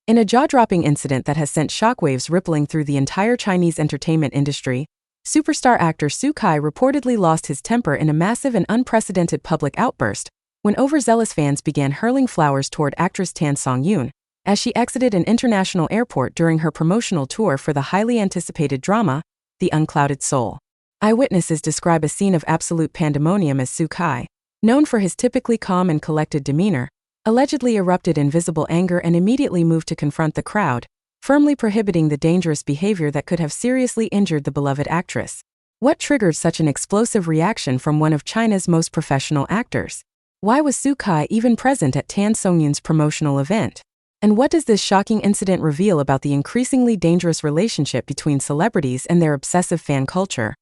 In a jaw-dropping incident that has sent shockwaves rippling through the entire Chinese entertainment industry, superstar actor Suk Kai reportedly lost his temper in a massive and unprecedented public outburst when overzealous fans began hurling flowers toward actress Tan Songyun as she exited an international airport during her promotional tour for the highly anticipated drama, The Unclouded Soul. Eyewitnesses describe a scene of absolute pandemonium as Suk Kai, known for his typically calm and collected demeanor, allegedly erupted in visible anger and immediately moved to confront the crowd, firmly prohibiting the dangerous behavior that could have seriously injured the beloved actress. What triggered such an explosive reaction from one of China's most professional actors? Why was Suk Kai even present at Tan Songyun's promotional event? And what does this shocking incident reveal about the increasingly dangerous relationship between celebrities and their obsessive fan culture?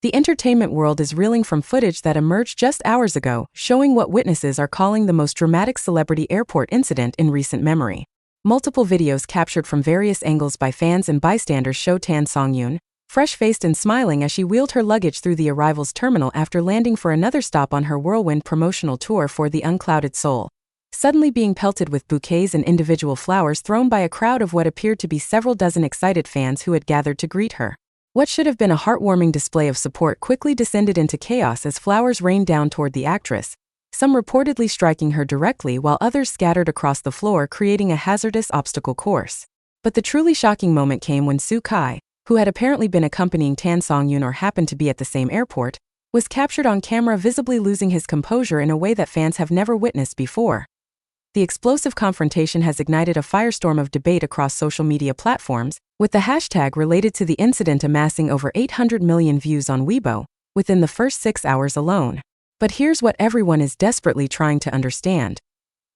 The entertainment world is reeling from footage that emerged just hours ago, showing what witnesses are calling the most dramatic celebrity airport incident in recent memory. Multiple videos captured from various angles by fans and bystanders show Tan Songyun, fresh-faced and smiling as she wheeled her luggage through the arrivals terminal after landing for another stop on her whirlwind promotional tour for The Unclouded Soul, suddenly being pelted with bouquets and individual flowers thrown by a crowd of what appeared to be several dozen excited fans who had gathered to greet her. What should have been a heartwarming display of support quickly descended into chaos as flowers rained down toward the actress, some reportedly striking her directly while others scattered across the floor, creating a hazardous obstacle course. But the truly shocking moment came when Suk Kai, who had apparently been accompanying Tan Songyun or happened to be at the same airport, was captured on camera visibly losing his composure in a way that fans have never witnessed before. The explosive confrontation has ignited a firestorm of debate across social media platforms, with the hashtag related to the incident amassing over 800 million views on Weibo within the first 6 hours alone. But here's what everyone is desperately trying to understand.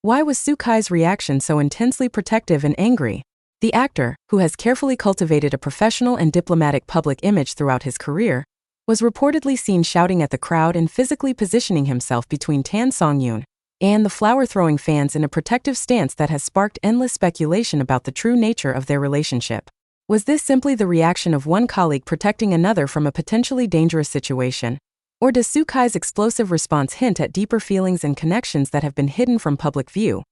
Why was Suk Kai's reaction so intensely protective and angry? The actor, who has carefully cultivated a professional and diplomatic public image throughout his career, was reportedly seen shouting at the crowd and physically positioning himself between Tan Songyun and the flower-throwing fans in a protective stance that has sparked endless speculation about the true nature of their relationship. Was this simply the reaction of one colleague protecting another from a potentially dangerous situation? Or does Suk Kai's explosive response hint at deeper feelings and connections that have been hidden from public view?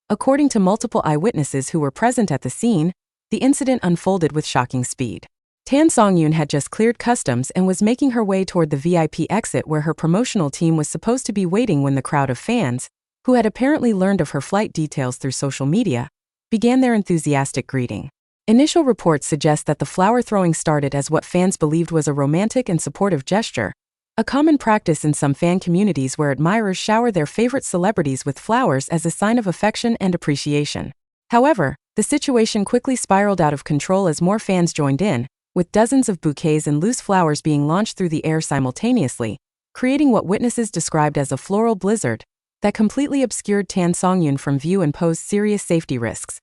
According to multiple eyewitnesses who were present at the scene, the incident unfolded with shocking speed. Tan Songyun had just cleared customs and was making her way toward the VIP exit where her promotional team was supposed to be waiting when the crowd of fans, who had apparently learned of her flight details through social media, began their enthusiastic greeting. Initial reports suggest that the flower throwing started as what fans believed was a romantic and supportive gesture, a common practice in some fan communities where admirers shower their favorite celebrities with flowers as a sign of affection and appreciation. However, the situation quickly spiraled out of control as more fans joined in, with dozens of bouquets and loose flowers being launched through the air simultaneously, creating what witnesses described as a floral blizzard that completely obscured Tan Songyun from view and posed serious safety risks.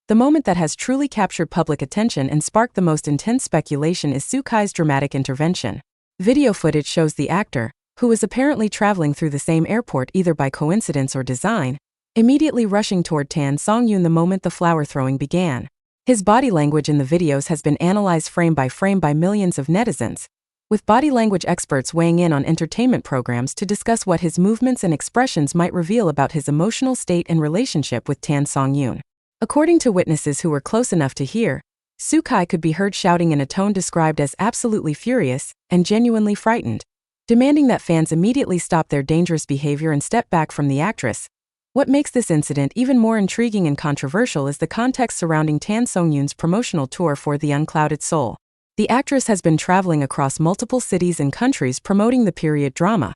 The moment that has truly captured public attention and sparked the most intense speculation is Suk Kai's dramatic intervention. Video footage shows the actor, who was apparently traveling through the same airport either by coincidence or design, immediately rushing toward Tan Songyun the moment the flower throwing began. His body language in the videos has been analyzed frame by frame by millions of netizens, with body language experts weighing in on entertainment programs to discuss what his movements and expressions might reveal about his emotional state and relationship with Tan Songyun. According to witnesses who were close enough to hear, Suk Kai could be heard shouting in a tone described as absolutely furious and genuinely frightened, demanding that fans immediately stop their dangerous behavior and step back from the actress. What makes this incident even more intriguing and controversial is the context surrounding Tan Songyun's promotional tour for The Unclouded Soul. The actress has been traveling across multiple cities and countries promoting the period drama,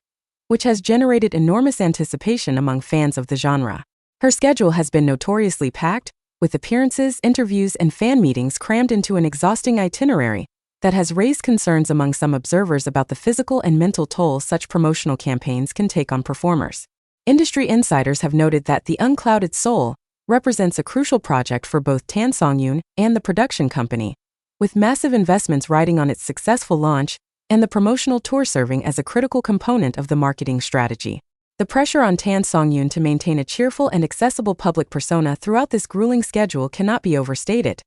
which has generated enormous anticipation among fans of the genre. Her schedule has been notoriously packed, with appearances, interviews, and fan meetings crammed into an exhausting itinerary that has raised concerns among some observers about the physical and mental toll such promotional campaigns can take on performers. Industry insiders have noted that The Unclouded Soul represents a crucial project for both Tan Songyun and the production company, with massive investments riding on its successful launch and the promotional tour serving as a critical component of the marketing strategy. The pressure on Tan Songyun to maintain a cheerful and accessible public persona throughout this grueling schedule cannot be overstated.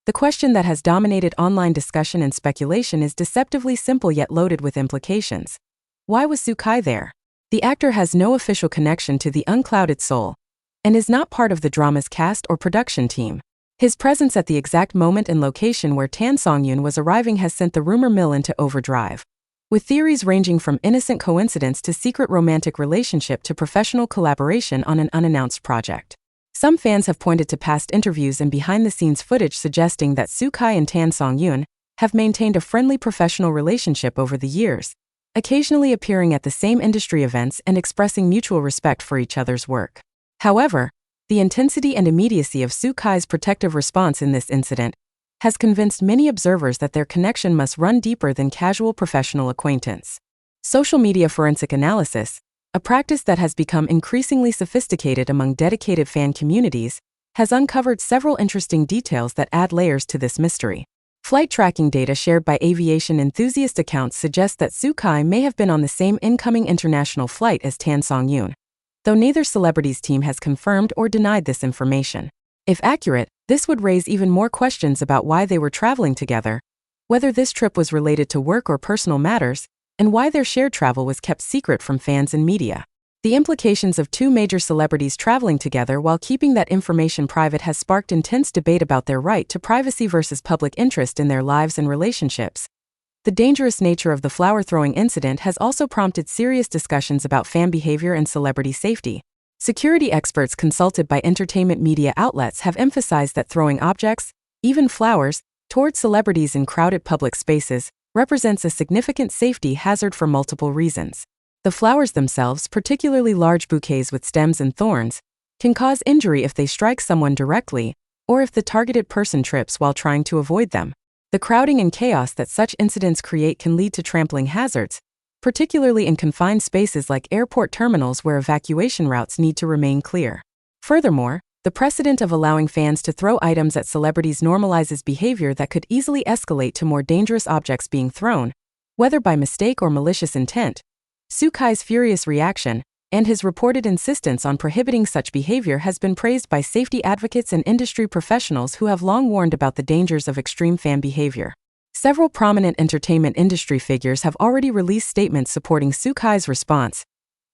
The question that has dominated online discussion and speculation is deceptively simple yet loaded with implications. Why was Suk Kai there? The actor has no official connection to The Unclouded Soul and is not part of the drama's cast or production team. His presence at the exact moment and location where Tan Songyun was arriving has sent the rumor mill into overdrive, with theories ranging from innocent coincidence to secret romantic relationship to professional collaboration on an unannounced project. Some fans have pointed to past interviews and behind-the-scenes footage suggesting that Suk Kai and Tan Songyun have maintained a friendly professional relationship over the years, occasionally appearing at the same industry events and expressing mutual respect for each other's work. However, the intensity and immediacy of Suk Kai's protective response in this incident has convinced many observers that their connection must run deeper than casual professional acquaintance. Social media forensic analysis, a practice that has become increasingly sophisticated among dedicated fan communities, has uncovered several interesting details that add layers to this mystery. Flight tracking data shared by aviation enthusiast accounts suggest that Suk Kai may have been on the same incoming international flight as Tan Songyun, though neither celebrity's team has confirmed or denied this information. If accurate, this would raise even more questions about why they were traveling together, whether this trip was related to work or personal matters, and why their shared travel was kept secret from fans and media. The implications of two major celebrities traveling together while keeping that information private has sparked intense debate about their right to privacy versus public interest in their lives and relationships. The dangerous nature of the flower-throwing incident has also prompted serious discussions about fan behavior and celebrity safety. Security experts consulted by entertainment media outlets have emphasized that throwing objects, even flowers, toward celebrities in crowded public spaces represents a significant safety hazard for multiple reasons. The flowers themselves, particularly large bouquets with stems and thorns, can cause injury if they strike someone directly, or if the targeted person trips while trying to avoid them. The crowding and chaos that such incidents create can lead to trampling hazards, particularly in confined spaces like airport terminals where evacuation routes need to remain clear. Furthermore, the precedent of allowing fans to throw items at celebrities normalizes behavior that could easily escalate to more dangerous objects being thrown, whether by mistake or malicious intent. Suk Kai's furious reaction, and his reported insistence on prohibiting such behavior has been praised by safety advocates and industry professionals who have long warned about the dangers of extreme fan behavior. Several prominent entertainment industry figures have already released statements supporting Suk Kai's response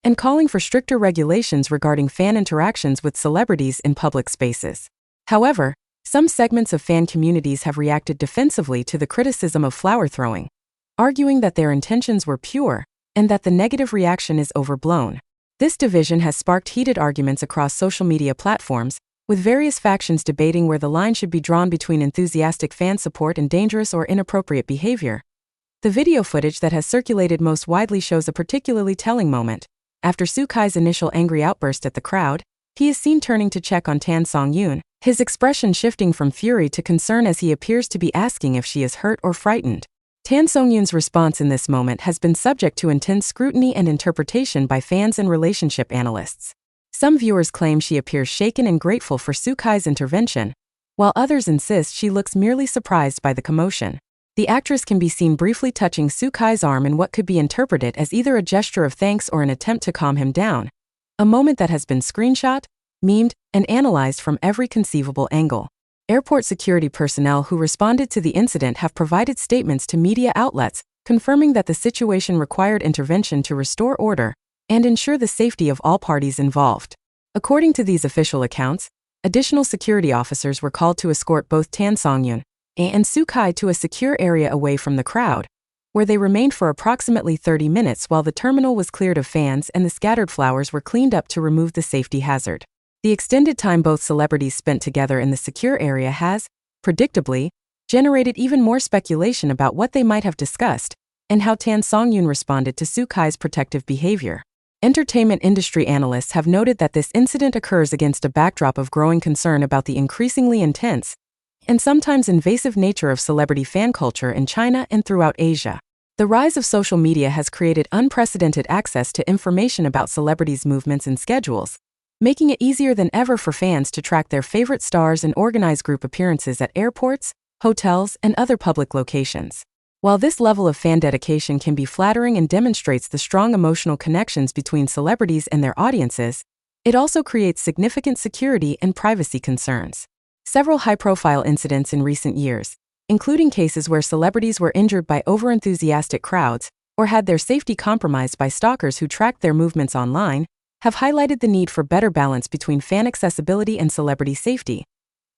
and calling for stricter regulations regarding fan interactions with celebrities in public spaces. However, some segments of fan communities have reacted defensively to the criticism of flower throwing, arguing that their intentions were pure and that the negative reaction is overblown. This division has sparked heated arguments across social media platforms, with various factions debating where the line should be drawn between enthusiastic fan support and dangerous or inappropriate behavior. The video footage that has circulated most widely shows a particularly telling moment. After Suk Kai's initial angry outburst at the crowd, he is seen turning to check on Tan Songyun, his expression shifting from fury to concern as he appears to be asking if she is hurt or frightened. Tan Songyun's response in this moment has been subject to intense scrutiny and interpretation by fans and relationship analysts. Some viewers claim she appears shaken and grateful for Suk Kai's intervention, while others insist she looks merely surprised by the commotion. The actress can be seen briefly touching Suk Kai's arm in what could be interpreted as either a gesture of thanks or an attempt to calm him down, a moment that has been screenshot, memed, and analyzed from every conceivable angle. Airport security personnel who responded to the incident have provided statements to media outlets, confirming that the situation required intervention to restore order and ensure the safety of all parties involved. According to these official accounts, additional security officers were called to escort both Tan Songyun and Suk Kai to a secure area away from the crowd, where they remained for approximately 30 minutes while the terminal was cleared of fans and the scattered flowers were cleaned up to remove the safety hazard. The extended time both celebrities spent together in the secure area has, predictably, generated even more speculation about what they might have discussed and how Tan Songyun responded to Suk Kai's protective behavior. Entertainment industry analysts have noted that this incident occurs against a backdrop of growing concern about the increasingly intense and sometimes invasive nature of celebrity fan culture in China and throughout Asia. The rise of social media has created unprecedented access to information about celebrities' movements and schedules, making it easier than ever for fans to track their favorite stars and organize group appearances at airports, hotels, and other public locations. While this level of fan dedication can be flattering and demonstrates the strong emotional connections between celebrities and their audiences, it also creates significant security and privacy concerns. Several high-profile incidents in recent years, including cases where celebrities were injured by overenthusiastic crowds or had their safety compromised by stalkers who tracked their movements online, have highlighted the need for better balance between fan accessibility and celebrity safety.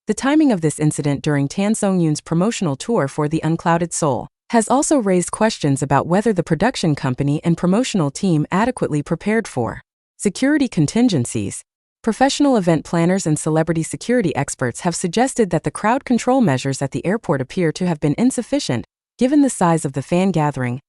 The timing of this incident during Tan Songyun's promotional tour for the Unclouded Soul has also raised questions about whether the production company and promotional team adequately prepared for security contingencies. Professional event planners and celebrity security experts have suggested that the crowd control measures at the airport appear to have been insufficient, given the size of the fan gathering